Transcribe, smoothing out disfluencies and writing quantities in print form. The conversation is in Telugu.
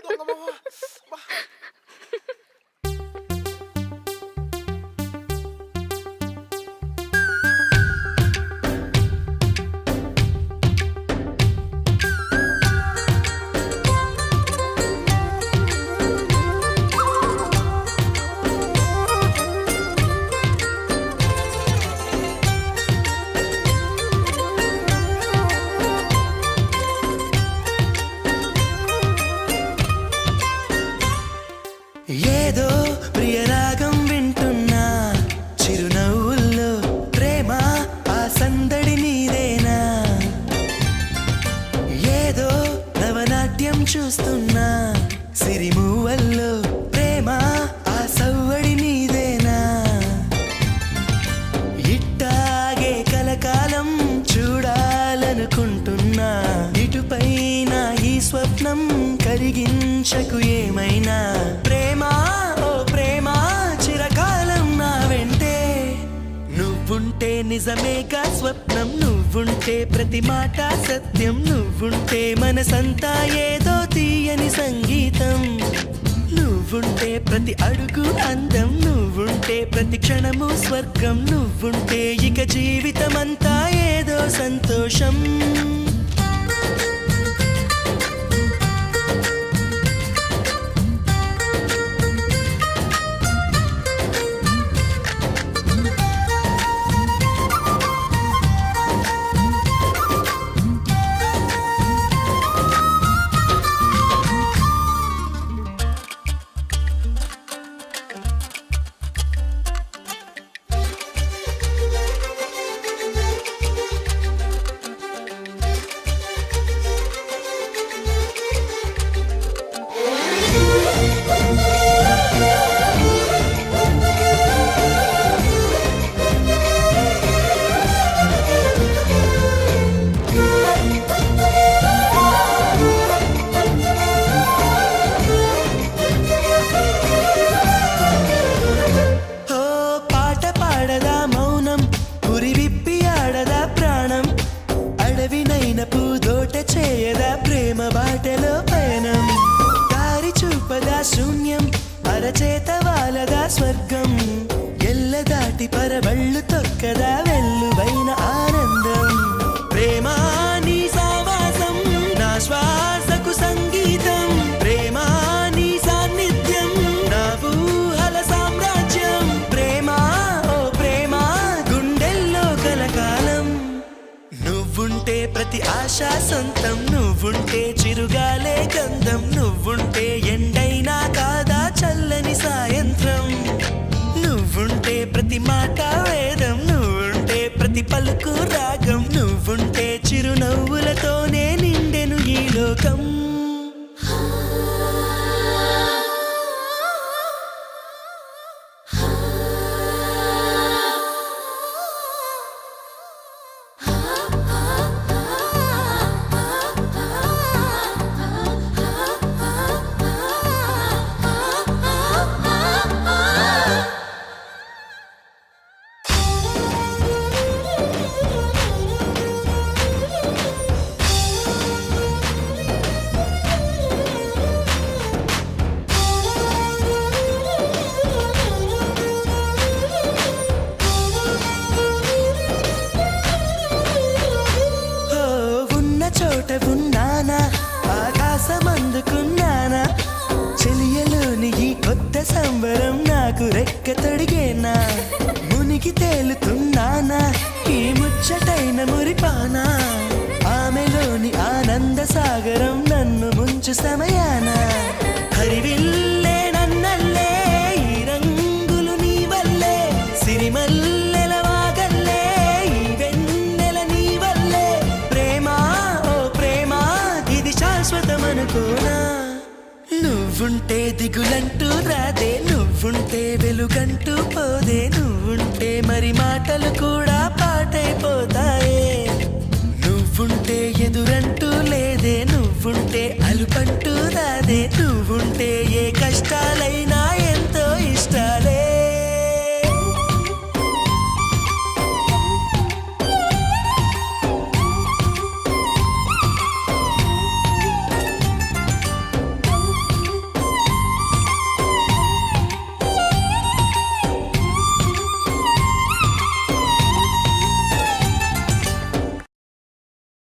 దొంగ మొహం. అబ్బా. ఏదో ప్రియరాగం వింటున్నా చిరునవ్వుల్లో ప్రేమ ఆ సందడి నీదేనా ఏదో నవనాట్యం చూస్తున్నా సిరిమూవల్లో ప్రేమ ఆ సవ్వడి నీదేనా ఇట్టాగే కలకాలం చూడాలనుకుంటున్నా ఇటుపైన ఈ స్వప్నం కలిగించకు ఏమైనా ప్రేమ ఓ ప్రేమ చిరకాలం నా వెంటే నువ్వుంటే నిజమేగా స్వప్నం నువ్వుంటే ప్రతి మాట సత్యం నువ్వుంటే మనసంతా ఏదో తీయని సంగీతం నువ్వుంటే ప్రతి అడుగు అందం నువ్వుంటే ప్రతి క్షణము స్వర్గం నువ్వుంటే ఇక జీవితమంతా ఏదో సంతోషం చేయదా ప్రేమ బాటలో పయనం దారి చూపదా శూన్యం అరచేత వాలదా స్వర్గం ఎల్ల దాటి పరవళ్ళు తొక్కదా వెల్లువైన ఆనందం ప్రేమ నీ సావాసం నా శ్వాసకు సంగీతం ప్రేమ నీ సాన్నిధ్యం నా ఊహల సామ్రాజ్యం ప్రేమ ఓ ప్రేమ గుండెల్లో కలకాలం నువ్వుంటే ప్రతి ఆశ సొంతం నువ్వుంటే చిరుగాలే గంధం నువ్వుంటే ఎండైనా కాదా చల్లని సాయంత్రం నువ్వుంటే ప్రతి మాట వేదం నువ్వుంటే ప్రతి పలుకు రాగం నువ్వుంటే చిరునవ్వులతోనే నిండెను ఈ లోకం చోట ఉన్నానా ఆకాశమందుకున్నానా చెలియలోని ఈ కొత్త సంబరం నాకు రెక్క తొడిగేనా మునిగి తేలుతున్నానా ఈ ముచ్చటైన మురిపానా ఆమెలోని ఆనంద సాగరం నన్ను ముంచు సమయాన హరివిల్లే నన్నల్లే ఈ రంగులు నీ వల్లే సిరిమల్లెల వాగల్లే ఈ వెన్నెల నీ వల్లే ప్రేమ ఓ ప్రేమ ఇది శాశ్వతమనుకోనా నువ్వుంటే దిగులంటూ రాదే నువ్వుంటే వెలుగంటూ పోదే నువ్వుంటే మరి మాటలు కూడా పాటైపోతాయే నువ్వుంటే ఎదురంటూ లేదే నువ్వుంటే అలుపంటూ రాదే నువ్వుంటే ఏ కష్టాలైనా ఎంత